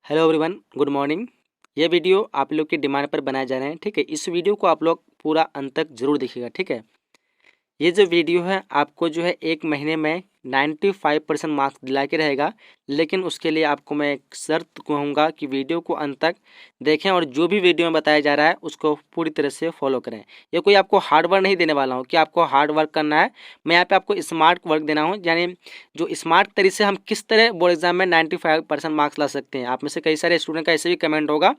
Hello everyone, good morning. ये video आप लोग की डिमांड पर बनाए जा रहे हैं। ठीक है, इस वीडियो को आप लोग पूरा अंत तक जरूर देखिएगा। ठीक है, ये जो वीडियो है आपको जो है 1 महीने में 95% मार्क्स दिला के रहेगा। लेकिन उसके लिए आपको मैं एक शर्त कहूँगा कि वीडियो को अंत तक देखें और जो भी वीडियो में बताया जा रहा है उसको पूरी तरह से फॉलो करें। ये कोई आपको हार्ड वर्क नहीं देने वाला हूँ कि आपको हार्ड वर्क करना है। मैं यहाँ पे आपको स्मार्ट वर्क देना हूँ, यानी जो स्मार्ट तरीके से हम किस तरह बोर्ड एग्जाम में 95% मार्क्स ला सकते हैं। आप में से कई सारे स्टूडेंट का ऐसे भी कमेंट होगा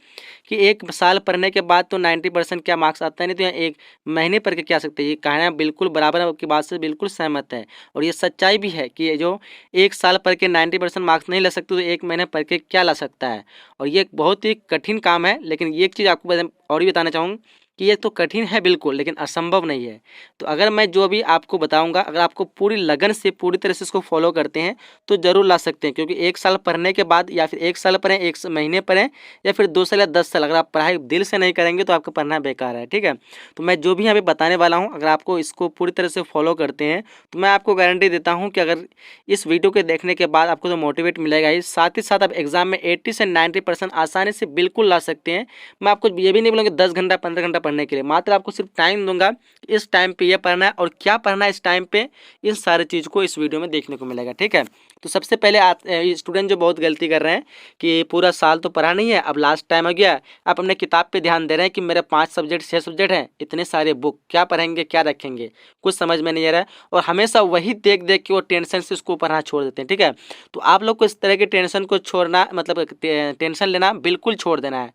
कि 1 साल पढ़ने के बाद तो 90% क्या मार्क्स आता है, नहीं तो यहाँ 1 महीने पढ़ के क्या सकते हैं। ये कहना बिल्कुल बराबर है, आपकी बात से बिल्कुल सहमत है और ये सच्चाई भी है कि ये जो 1 साल पढ़ के 90% मार्क्स नहीं ला सकते तो 1 महीने पढ़ के क्या ला सकता है। और ये एक बहुत ही कठिन काम है। लेकिन ये एक चीज़ आपको और भी बताना चाहूँगा कि ये तो कठिन है बिल्कुल, लेकिन असंभव नहीं है। तो अगर मैं जो भी आपको बताऊंगा, अगर आपको पूरी लगन से पूरी तरह से इसको फॉलो करते हैं तो ज़रूर ला सकते हैं। क्योंकि 1 साल पढ़ने के बाद या फिर 1 साल पढ़ें, 1 महीने पढ़ें या फिर 2 साल या 10 साल, अगर आप पढ़ाई दिल से नहीं करेंगे तो आपका पढ़ना बेकार है। ठीक है, तो मैं जो भी यहाँ पे बताने वाला हूँ, अगर आपको इसको पूरी तरह से फॉलो करते हैं तो मैं आपको गारंटी देता हूँ कि अगर इस वीडियो के देखने के बाद आपको तो मोटिवेट मिलेगा ही, साथ ही साथ आप एग्जाम में 80 से 90% आसानी से बिल्कुल ला सकते हैं। मैं आपको ये भी नहीं बोलूँगा 10 घंटा 15 घंटा पढ़ने के लिए, मात्र आपको सिर्फ टाइम दूंगा। इस टाइम पे ये पढ़ना है और क्या पढ़ना है इस टाइम पे, इन सारी चीज़ को इस वीडियो में देखने को मिलेगा। ठीक है, तो सबसे पहले स्टूडेंट जो बहुत गलती कर रहे हैं कि पूरा साल तो पढ़ा नहीं है, अब लास्ट टाइम आ गया, आप अपने किताब पे ध्यान दे रहे हैं कि मेरे 5 सब्जेक्ट 6 सब्जेक्ट हैं, इतने सारे बुक क्या पढ़ेंगे क्या रखेंगे, कुछ समझ में नहीं आ रहा है और हमेशा वही देख देख के वो टेंशन से उसको पढ़ना छोड़ देते हैं। ठीक है, तो आप लोग को इस तरह के टेंशन को छोड़ना, मतलब टेंशन लेना बिल्कुल छोड़ देना है।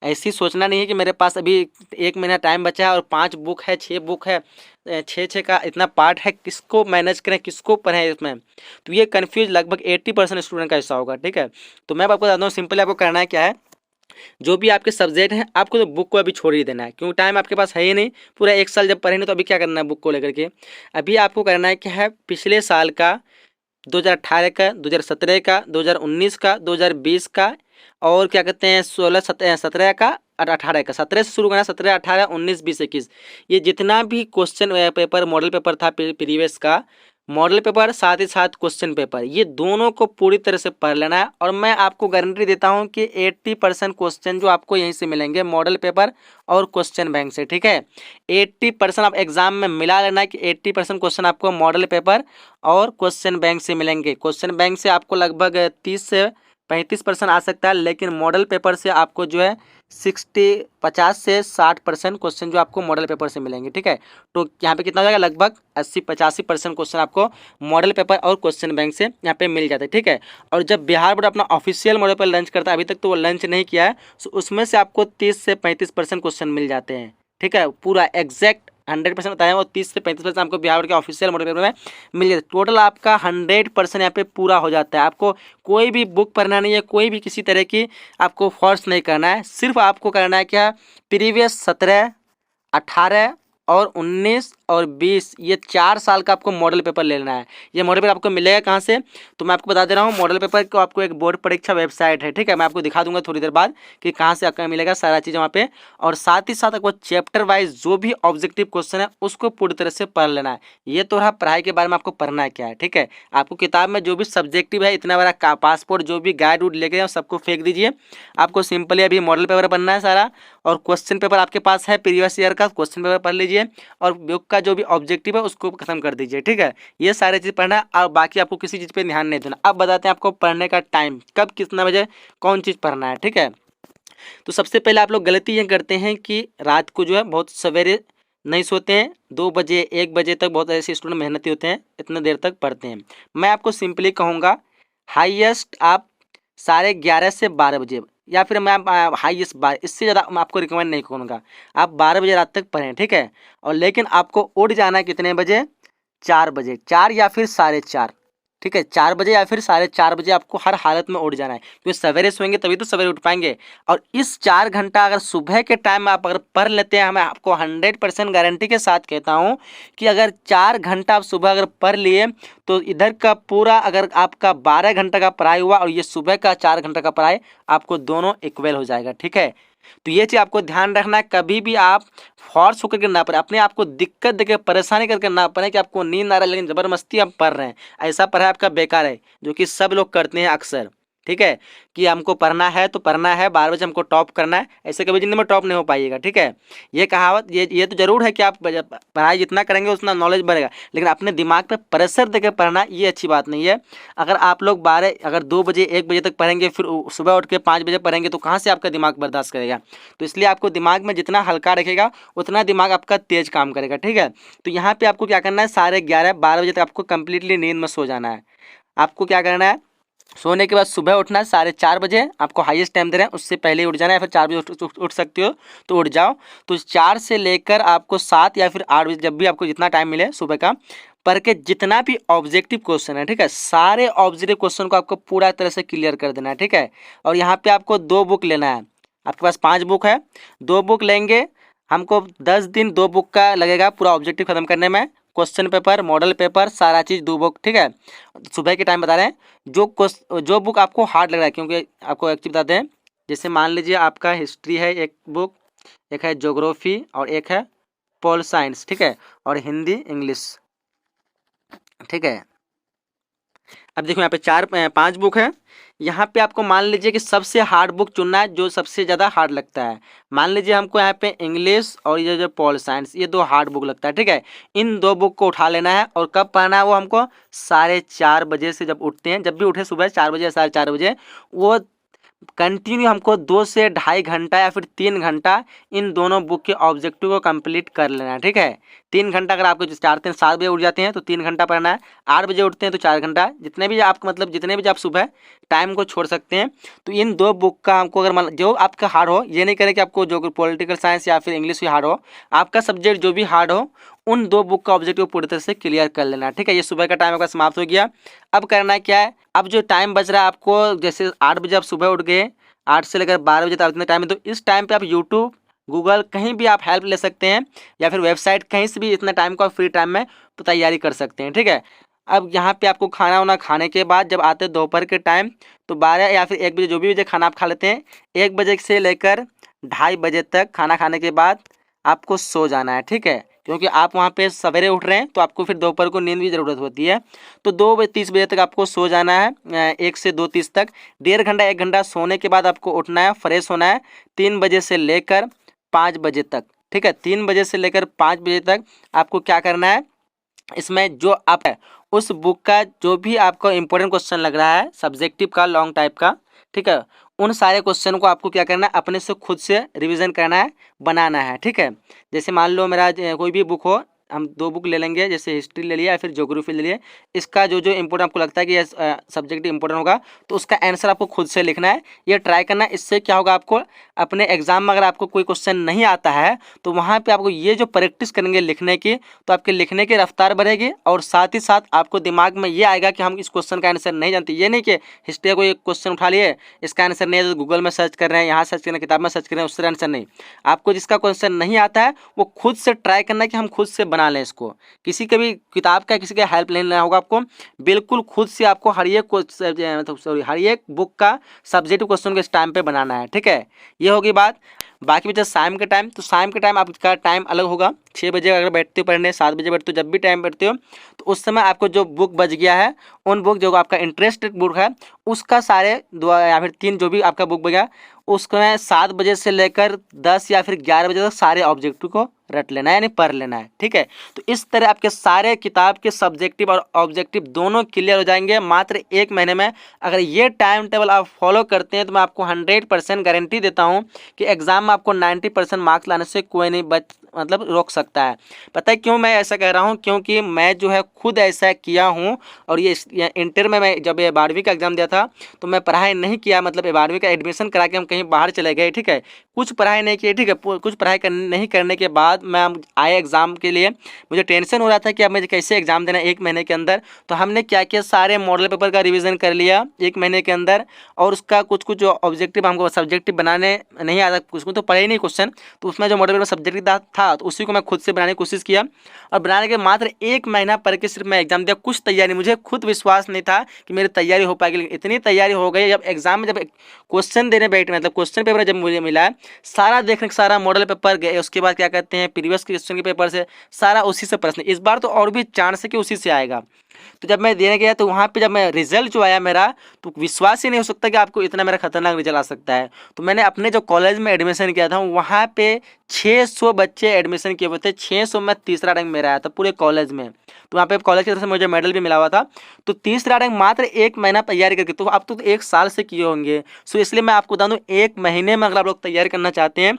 ऐसी सोचना नहीं है कि मेरे पास अभी 1 महीना टाइम बचा है और 5 बुक है 6 बुक है, 6 का इतना पार्ट है, किसको मैनेज करें किसको पढ़ें इसमें। तो ये कन्फ्यूज लगभग 80% स्टूडेंट का ऐसा होगा। ठीक है, तो मैं आपको बताता हूँ सिंपली आपको करना है क्या है। जो भी आपके सब्जेक्ट हैं आपको तो बुक को अभी छोड़ ही देना है, क्योंकि टाइम आपके पास है ही नहीं। पूरा 1 साल जब पढ़ेंगे तो अभी क्या करना है बुक को लेकर के। अभी आपको करना है क्या है, पिछले साल का 2018 का, 2017 का, 2019 का, 2020 का और क्या कहते हैं 17 का और 18 का। 17 से शुरू करना, 17, 18, 19, 20, 21, ये जितना भी क्वेश्चन पेपर मॉडल पेपर था प्रीवियस का, मॉडल पेपर साथ ही साथ क्वेश्चन पेपर, ये दोनों को पूरी तरह से पढ़ लेना है। और मैं आपको गारंटी देता हूं कि 80% क्वेश्चन जो आपको यहीं से मिलेंगे, मॉडल पेपर और क्वेश्चन बैंक से। ठीक है, 80% आप एग्जाम में मिला लेना कि 80% क्वेश्चन आपको मॉडल पेपर और क्वेश्चन बैंक से मिलेंगे। क्वेश्चन बैंक से आपको लगभग 30 से 35% आ सकता है, लेकिन मॉडल पेपर से आपको जो है 50 से 60% क्वेश्चन जो आपको मॉडल पेपर से मिलेंगे। ठीक है, तो यहाँ पे कितना हो जाएगा, लगभग 80-85% क्वेश्चन आपको मॉडल पेपर और क्वेश्चन बैंक से यहाँ पे मिल जाता है। ठीक है, और जब बिहार बोर्ड अपना ऑफिशियल मॉडल पेपर लंच करता है, अभी तक तो वो लंच नहीं किया है, तो उसमें से आपको 30 से 35% क्वेश्चन मिल जाते हैं। ठीक है, पूरा एग्जैक्ट 100% बताया और 30 से 35% आपको बिहार बोर्ड के ऑफिशियल मॉडल पेपर में मिल जाता है। टोटल आपका 100% यहाँ पे पूरा हो जाता है। आपको कोई भी बुक पढ़ना नहीं है, कोई भी किसी तरह की आपको फोर्स नहीं करना है। सिर्फ आपको करना है क्या, प्रीवियस 17, 18 और 19 और 20, ये 4 साल का आपको मॉडल पेपर लेना है। ये मॉडल पेपर आपको मिलेगा कहाँ से, तो मैं आपको बता दे रहा हूँ। मॉडल पेपर को आपको एक बोर्ड परीक्षा वेबसाइट है। ठीक है, मैं आपको दिखा दूंगा थोड़ी देर बाद कि कहाँ से आपको मिलेगा सारा चीज़ वहाँ पे। और साथ ही साथ आपको चैप्टर वाइज जो भी ऑब्जेक्टिव क्वेश्चन है उसको पूरी तरह से पढ़ लेना है। ये तो रहा पढ़ाई के बारे में आपको पढ़ना है क्या है। ठीक है, आपको किताब में जो भी सब्जेक्टिव है, इतना बड़ा पासपोर्ट जो भी गाइड वुड लेके सबको फेंक दीजिए। आपको सिंपली अभी मॉडल पेपर बनना है सारा, और क्वेश्चन पेपर आपके पास है प्रीवियस ईयर का, क्वेश्चन पेपर पढ़ लीजिए और बुक का जो भी ऑब्जेक्टिव है उसको खत्म कर दीजिए। ठीक है, ये सारे चीज़ पढ़ना है और बाकी आपको किसी चीज़ पे ध्यान नहीं देना। अब बताते हैं आपको पढ़ने का टाइम, कब कितना बजे कौन चीज़ पढ़ना है। ठीक है, तो सबसे पहले आप लोग गलती ये करते हैं कि रात को जो है बहुत सवेरे नहीं सोते हैं, 2 बजे 1 बजे तक बहुत ऐसे स्टूडेंट मेहनती होते हैं, इतने देर तक पढ़ते हैं। मैं आपको सिंपली कहूँगा हाईएस्ट आप 11:30 से 12 बजे, या फिर मैं हाईएस्ट 12, इससे ज़्यादा मैं आपको रिकमेंड नहीं करूँगा। आप 12 बजे रात तक पढ़ें। ठीक है, और लेकिन आपको उठ जाना है कितने बजे, 4 बजे, 4 या फिर 4:30। ठीक है, 4 बजे या फिर 4:30 बजे आपको हर हालत में उठ जाना है, क्योंकि सवेरे सोएंगे तभी तो सवेरे उठ पाएंगे। और इस 4 घंटा अगर सुबह के टाइम में आप अगर पढ़ लेते हैं, मैं आपको 100% गारंटी के साथ कहता हूँ कि अगर 4 घंटा आप सुबह अगर पढ़ लिए तो इधर का पूरा अगर आपका 12 घंटा का पढ़ाई हुआ और ये सुबह का 4 घंटा का पढ़ाई, आपको दोनों इक्वल हो जाएगा। ठीक है, तो ये चीज़ आपको ध्यान रखना है, कभी भी आप फोर्स होकर के ना पढ़े, अपने आप को दिक्कत देकर परेशानी करके ना पढ़े कि आपको नींद आ रहा है लेकिन ज़बरदस्ती आप पढ़ रहे हैं। ऐसा पढ़ाई आपका बेकार है, जो कि सब लोग करते हैं अक्सर। ठीक है, कि हमको पढ़ना है तो पढ़ना है, 12 बजे हमको टॉप करना है, ऐसे कभी जिंदगी में टॉप नहीं हो पाइएगा। ठीक है, ये कहावत ये तो जरूर है कि आप पढ़ाई जितना करेंगे उतना नॉलेज बढ़ेगा, लेकिन अपने दिमाग पे प्रेशर देकर पढ़ना ये अच्छी बात नहीं है। अगर आप लोग 12 अगर 2 बजे 1 बजे तक पढ़ेंगे, फिर सुबह उठ के 5 बजे पढ़ेंगे, तो कहाँ से आपका दिमाग बर्दाश्त करेगा। तो इसलिए आपको दिमाग में जितना हल्का रखेगा उतना दिमाग आपका तेज काम करेगा। ठीक है, तो यहाँ पे आपको क्या करना है, 11:30 12 बजे तक आपको कंप्लीटली नींद में सो जाना है। आपको क्या करना है, सोने के बाद सुबह उठना है 4:30 बजे, आपको हाईएस्ट टाइम दे रहे हैं, उससे पहले उठ जाना है, फिर 4 बजे उठ सकते हो तो उठ जाओ। तो 4 से लेकर आपको 7 या फिर 8 बजे, जब भी आपको जितना टाइम मिले सुबह का, पढ़ के जितना भी ऑब्जेक्टिव क्वेश्चन है, ठीक है, सारे ऑब्जेक्टिव क्वेश्चन को आपको पूरा तरह से क्लियर कर देना है। ठीक है, और यहाँ पे आपको 2 बुक लेना है, आपके पास 5 बुक है, 2 बुक लेंगे, हमको 10 दिन 2 बुक का लगेगा पूरा ऑब्जेक्टिव खत्म करने में। क्वेश्चन पेपर, मॉडल पेपर, सारा चीज़ 2 बुक। ठीक है, सुबह के टाइम बता रहे हैं, जो बुक आपको हार्ड लग रहा है, क्योंकि आपको एक चीज़ बताते हैं, जैसे मान लीजिए आपका हिस्ट्री है एक बुक, एक है ज्योग्राफी और एक है पॉल साइंस। ठीक है, और हिंदी इंग्लिश। ठीक है, अब देखो यहाँ पे 5 बुक है, यहाँ पे आपको मान लीजिए कि सबसे हार्ड बुक चुनना है, जो सबसे ज़्यादा हार्ड लगता है। मान लीजिए हमको यहाँ पे इंग्लिश और ये जो पॉल साइंस, ये 2 हार्ड बुक लगता है। ठीक है, इन 2 बुक को उठा लेना है, और कब पढ़ना है वो हमको 4:30 बजे से, जब उठते हैं, जब भी उठे सुबह 4 बजे या 4:30 बजे, वो कंटिन्यू हमको 2 से ढाई घंटा या फिर 3 घंटा इन दोनों बुक के ऑब्जेक्टिव को कंप्लीट कर लेना है। ठीक है, 3 घंटा, अगर आपको 7 बजे उठ जाते हैं तो 3 घंटा पढ़ना है, 8 बजे उठते हैं तो 4 घंटा, जितने भी आप मतलब जितने भी आप सुबह टाइम को छोड़ सकते हैं। तो इन 2 बुक का हमको, अगर जो आपका हार्ड हो, ये नहीं करें कि आपको जो पॉलिटिकल साइंस या फिर इंग्लिश भी हार्ड हो, आपका सब्जेक्ट जो भी हार्ड हो, उन 2 बुक का ऑब्जेक्टिव पूरी तरह से क्लियर कर लेना है। ठीक है, ये सुबह का टाइम आपका समाप्त हो गया। अब करना है क्या है, अब जो टाइम बच रहा है आपको, जैसे 8 बजे आप सुबह उठ गए, 8 से लेकर 12 बजे तक इतना टाइम है, तो इस टाइम पे आप यूट्यूब, गूगल, कहीं भी आप हेल्प ले सकते हैं, या फिर वेबसाइट, कहीं से भी इतना टाइम को आप फ्री टाइम में तो तैयारी कर सकते हैं। ठीक है, अब यहाँ पे आपको खाना वाना खाने के बाद जब आते हैं दोपहर के टाइम, तो 12 या फिर 1 बजे, जो भी बजे खाना आप खा लेते हैं, 1 बजे से लेकर 2:30 बजे तक खाना खाने के बाद आपको सो जाना है। ठीक है, क्योंकि आप वहाँ पे सवेरे उठ रहे हैं, तो आपको फिर दोपहर को नींद की ज़रूरत होती है। तो 2:30 बजे तक आपको सो जाना है, 1 से 2:30 तक, 1.5 घंटा 1 घंटा सोने के बाद आपको उठना है, फ्रेश होना है, 3 बजे से लेकर 5 बजे तक। ठीक है, 3 बजे से लेकर 5 बजे तक आपको क्या करना है, इसमें जो आप है उस बुक का जो भी आपको इम्पोर्टेंट क्वेश्चन लग रहा है, सब्जेक्टिव का, लॉन्ग टाइप का, ठीक है, उन सारे क्वेश्चन को आपको क्या करना है, अपने से खुद से रिवीजन करना है, बनाना है। ठीक है, जैसे मान लो मेरा कोई भी बुक हो, हम 2 बुक ले लेंगे, जैसे हिस्ट्री ले लिया या फिर ज्योग्राफी ले लिए, इसका जो जो इम्पोर्टेंट आपको लगता है कि ये सब्जेक्ट इंपॉर्टेंट होगा, तो उसका आंसर आपको खुद से लिखना है, ये ट्राई करना है। इससे क्या होगा, आपको अपने एग्जाम में अगर आपको कोई क्वेश्चन नहीं आता है, तो वहाँ पे आपको ये जो प्रैक्टिस करेंगे लिखने की, तो आपके लिखने की रफ्तार बढ़ेगी, और साथ ही साथ आपको दिमाग में ये आएगा कि हम इस क्वेश्चन का आंसर नहीं जानते। ये नहीं कि हिस्ट्री का कोई क्वेश्चन उठा लिए, इसका आंसर नहीं है तो गूगल में सर्च कर रहे हैं, यहाँ सर्च कर रहे हैं, किताब में सर्च कर रहे हैं, उससे आंसर नहीं। आपको जिसका क्वेश्चन नहीं आता है वो खुद से ट्राई करना है कि हम खुद से बना लें इसको, किसी के भी किताब का, किसी का हेल्प नहीं लेना होगा आपको, बिल्कुल खुद से आपको हर एक बुक का सब्जेक्टिव क्वेश्चन को इस टाइम पे बनाना है। ठीक है, ये होगी बात। बाकी बचा शाम के टाइम, तो शाम के टाइम आपका टाइम अलग होगा, 6 बजे अगर बैठते हो पढ़ने, 7 बजे बैठते हो, जब भी टाइम बैठते हो, तो उस समय आपको जो बुक बच गया है, उन बुक जो आपका इंटरेस्टेड बुक है, उसका सारे 2 या फिर 3 जो भी आपका बुक बच गया, उसमें 7 बजे से लेकर 10 या फिर 11 बजे तक सारे ऑब्जेक्टिव को रट लेना है, यानी पढ़ लेना है। ठीक है, तो इस तरह आपके सारे किताब के सब्जेक्टिव और ऑब्जेक्टिव दोनों क्लियर हो जाएंगे मात्र 1 महीने में। अगर ये टाइम टेबल आप फॉलो करते हैं, तो मैं आपको 100% गारंटी देता हूँ कि एग्जाम में आपको 90% मार्क्स लाने से कोई नहीं रोक सकता है। पता है क्यों मैं ऐसा कह रहा हूँ, क्योंकि मैं जो है खुद ऐसा किया हूँ, और ये इंटर में मैं जब ये 12वीं का एग्ज़ाम दिया था, तो मैं पढ़ाई नहीं किया, मतलब 12वीं का एडमिशन करा के हम कहीं बाहर चले गए। ठीक है, कुछ पढ़ाई नहीं की। ठीक है, कुछ पढ़ाई नहीं करने के बाद मैं आए एग्ज़ाम के लिए, मुझे टेंशन हो रहा था कि अब मुझे कैसे एग्ज़ाम देना है 1 महीने के अंदर। तो हमने क्या किया, सारे मॉडल पेपर का रिवीजन कर लिया 1 महीने के अंदर, और उसका कुछ कुछ जो ऑब्जेक्टिव हमको सब्जेक्टिव बनाने नहीं आता, उसमें तो पढ़े ही नहीं क्वेश्चन, तो उसमें जो मॉडल पेपर सब्जेक्टिव था, तो उसी को मैं खुद से बनाने की कोशिश किया, और बनाने के मात्र 1 महीना पढ़ के सिर्फ मैं एग्जाम दिया। कुछ तैयारी, मुझे खुद विश्वास नहीं था कि मेरी तैयारी हो पाएगी, लेकिन इतनी तैयारी हो गई। जब एग्जाम में जब क्वेश्चन देने बैठे, मतलब क्वेश्चन पेपर जब मुझे मिला, सारा देखने के सारा मॉडल पेपर गए, उसके बाद क्या कहते हैं प्रीवियस क्वेश्चन के पेपर से सारा उसी से प्रश्न, इस बार तो और भी चांस है कि उसी से आएगा। तो जब मैं देने गया तो वहाँ पे जब मैं रिजल्ट जो आया मेरा, तो विश्वास ही नहीं हो सकता कि आपको इतना मेरा खतरनाक रिजल्ट आ सकता है। तो मैंने अपने जो कॉलेज में एडमिशन किया था वहाँ पे 600 बच्चे एडमिशन किए हुए थे, 600 में तीसरा रैंक मेरा आया था पूरे कॉलेज में। तो वहाँ पे कॉलेज की तरफ से मुझे मेडल भी मिला हुआ था। तो तीसरा रैंक मात्र 1 महीना तैयारी करके, तो आप तो 1 साल से किए होंगे। सो इसलिए मैं आपको बता दूँ 1 महीने में अगर आप लोग तैयारी करना चाहते हैं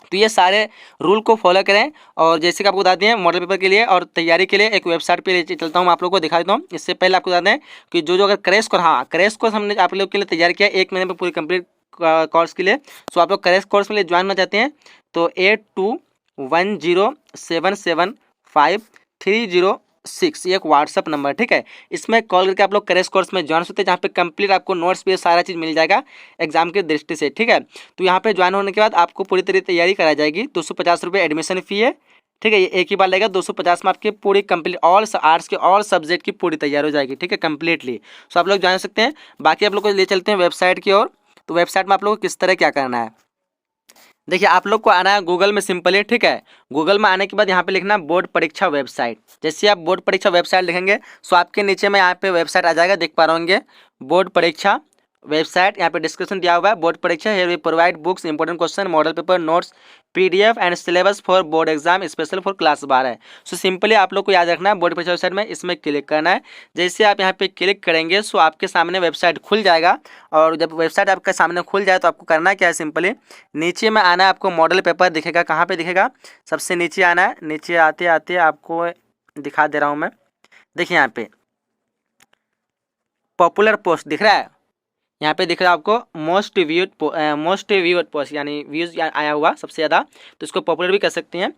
तो ये सारे रूल को फॉलो करें। और जैसे कि आपको बता दें मॉडल पेपर के लिए और तैयारी के लिए एक वेबसाइट पे चलता हूँ, मैं आप लोगों को दिखा देता हूँ। इससे पहले आपको बता दें कि जो अगर क्रैश कोर्स, हाँ क्रैश कोर्स हमने आप लोग के लिए तैयार किया 1 महीने में पूरी कंप्लीट कोर्स के लिए। सो आप लोग क्रैश कोर्स के लिए ज्वाइन होना चाहते हैं तो 8210753006 ये एक व्हाट्सअप नंबर, ठीक है। इसमें कॉल करके आप लोग क्रैश कोर्स में ज्वाइन होते हैं, जहाँ पे कंप्लीट आपको नोट्स पे सारा चीज़ मिल जाएगा एग्जाम की दृष्टि से, ठीक है। तो यहाँ पे ज्वाइन होने के बाद आपको पूरी तरह तैयारी कराई जाएगी। 250 रुपये एडमिशन फ़ी है, ठीक है। ये एक ही बार लगेगा, 250 में आपकी पूरी कंप्लीट ऑल आर्ट्स के ऑल सब्जेक्ट की पूरी तैयारी हो जाएगी, ठीक है, कंप्लीटली। सो आप लोग जान सकते हैं। बाकी आप लोग को ले चलते हैं वेबसाइट की ओर। तो वेबसाइट में आप लोग को किस तरह क्या करना है, देखिए आप लोग को आना है गूगल में सिंपली, ठीक है। गूगल में आने के बाद यहाँ पे लिखना बोर्ड परीक्षा वेबसाइट। जैसे आप बोर्ड परीक्षा वेबसाइट लिखेंगे सो आपके नीचे में यहाँ पे वेबसाइट आ जाएगा, देख पा रहे होंगे बोर्ड परीक्षा वेबसाइट। यहाँ पे डिस्क्रिप्शन दिया हुआ है बोर्ड परीक्षा, here we provide books, important question, model paper, notes, PDF and syllabus for board exam special for class 12। So simply आप लोग को याद रखना है बोर्ड परीक्षा वेबसाइट में इसमें क्लिक करना है। जैसे आप यहाँ पे क्लिक करेंगे सो आपके सामने वेबसाइट खुल जाएगा। और जब वेबसाइट आपके सामने खुल जाए तो आपको करना क्या है, सिंपली नीचे में आना है। आपको मॉडल पेपर दिखेगा, कहाँ पे दिखेगा, सबसे नीचे आना है। नीचे आते आते आपको दिखा दे रहा हूँ मैं, देखिए यहाँ पे पॉपुलर पोस्ट दिख रहा है, यहाँ पे दिख रहा है आपको मोस्ट व्यूड पोस्ट यानी व्यूज आया हुआ सबसे ज़्यादा, तो इसको पॉपुलर भी कर सकते हैं।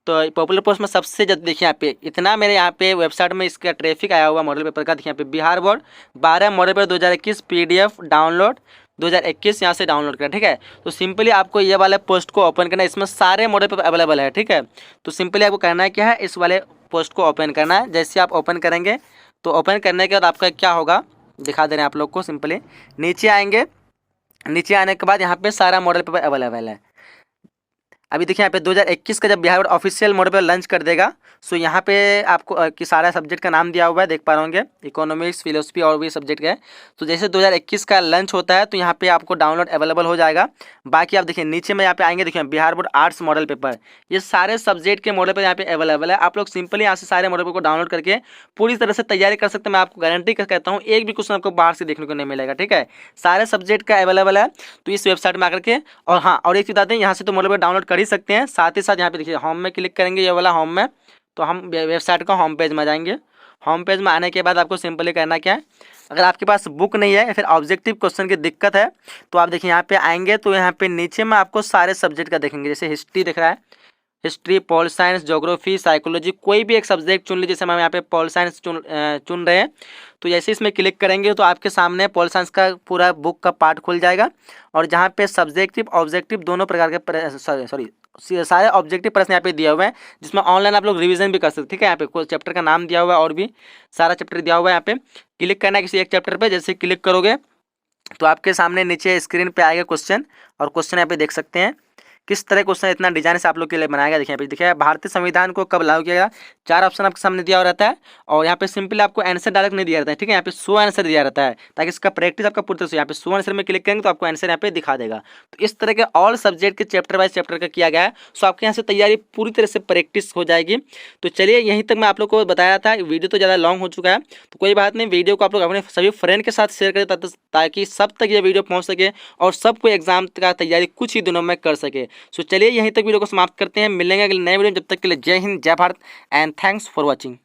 तो पॉपुलर पोस्ट में सबसे ज़्यादा देखिए यहाँ पे इतना मेरे यहाँ पे वेबसाइट में इसका ट्रैफिक आया हुआ मॉडल पेपर का। देखिए यहाँ पे Bihar board 12 model paper 2021 PDF download 2021 यहाँ से डाउनलोड करें, ठीक है। तो सिंपली आपको ये वाले पोस्ट को ओपन करना है, इसमें सारे मॉडल पेपर अवेलेबल है, ठीक है। तो सिंपली आपको करना है क्या है, इस वाले पोस्ट को ओपन करना है। जैसे आप ओपन करेंगे तो ओपन करने के बाद आपका क्या होगा दिखा दे रहे हैं आप लोग को। सिंपली नीचे आएंगे, नीचे आने के बाद यहाँ पे सारा मॉडल पेपर अवेलेबल है। अभी देखिए यहाँ पे 2021 का जब Bihar board official model paper launch कर देगा सो यहाँ पे आपको कि सारा सब्जेक्ट का नाम दिया हुआ है, देख पा रहे होंगे, इकोनॉमिक्स, फिलोसफी और भी सब्जेक्ट का है। तो जैसे 2021 का लॉन्च होता है तो यहाँ पे आपको डाउनलोड अवेलेबल हो जाएगा। बाकी आप देखिए नीचे में यहाँ पे आएंगे, देखिए Bihar board arts model paper, ये सारे सब्जेक्ट के मॉडल पेपर यहाँ पे अवेलेबल है। आप लोग सिंपली यहाँ से सारे मॉडल पेपर को डाउनलोड करके पूरी तरह से तैयारी कर सकते हैं। मैं आपको गारंटी कहता हूँ एक भी क्वेश्चन आपको बाहर से देखने को नहीं मिलेगा, ठीक है। सारे सब्जेक्ट का अवेलेबल है तो इस वेबसाइट में आकर के। और हाँ, और एक चीज बताते हैं, यहाँ से तो मॉडल पेपर डाउनलोड कर ही सकते हैं, साथ ही साथ यहाँ पे देखिए होम में क्लिक करेंगे, ये वाला होम में, तो हम वेबसाइट का होम पेज में जाएंगे। होम पेज में आने के बाद आपको सिंपली करना क्या है, अगर आपके पास बुक नहीं है या फिर ऑब्जेक्टिव क्वेश्चन की दिक्कत है तो आप देखिए यहाँ पे आएंगे तो यहाँ पे नीचे में आपको सारे सब्जेक्ट का देखेंगे। जैसे हिस्ट्री दिख रहा है, history, pol science, geography, psychology, कोई भी एक सब्जेक्ट चुन लीजिए। जैसे हम यहाँ पे पॉल साइंस चुन रहे हैं तो जैसे इसमें क्लिक करेंगे तो आपके सामने पॉल साइंस का पूरा बुक का पार्ट खुल जाएगा। और जहाँ पे सब्जेक्टिव ऑब्जेक्टिव दोनों प्रकार के सारे ऑब्जेक्टिव प्रश्न यहाँ पे दिया हुआ है, जिसमें ऑनलाइन आप लोग रिवीजन भी कर सकते हैं, ठीक है। यहाँ पे कोई चैप्टर का नाम दिया हुआ है और भी सारा चैप्टर दिया हुआ है। यहाँ पे क्लिक करना है किसी एक चैप्टर पे, जैसे क्लिक करोगे तो आपके सामने नीचे स्क्रीन पे आएगा क्वेश्चन, और क्वेश्चन यहाँ पे देख सकते हैं किस तरह क्वेश्चन इतना डिजाइन से आप लोग के लिए बनाया गया। देखिए भारतीय संविधान को कब लागू किया गया, 4 ऑप्शन आपके सामने दिया हुआ रहता है। और यहाँ पे सिंपली आपको आंसर डायरेक्ट नहीं दिया रहता है, ठीक है। यहाँ पे शो आंसर दिया रहता है ताकि इसका प्रैक्टिस आपका पूरी तरह से। यहाँ पे शो आंसर में क्लिक करेंगे तो आपको आंसर यहाँ पे दिखा देगा। तो इस तरह के ऑल सब्जेक्ट के चैप्टर वाइज चैप्टर का किया गया है। सो आपके यहाँ से तैयारी पूरी तरह से प्रैक्टिस हो जाएगी। तो चलिए यहीं तक मैं आप लोग को बताया था, वीडियो तो ज़्यादा लॉन्ग हो चुका है तो कोई बात नहीं, वीडियो को आप लोग अपने सभी फ्रेंड के साथ शेयर करें ताकि सब तक ये वीडियो पहुँच सके और सबको एग्जाम का तैयारी कुछ ही दिनों में कर सके। सो चलिए यहीं तक वीडियो को समाप्त करते हैं, मिलेंगे अगले नए वीडियो में। जब तक के लिए जय हिंद, जय Bharat and thanks for watching.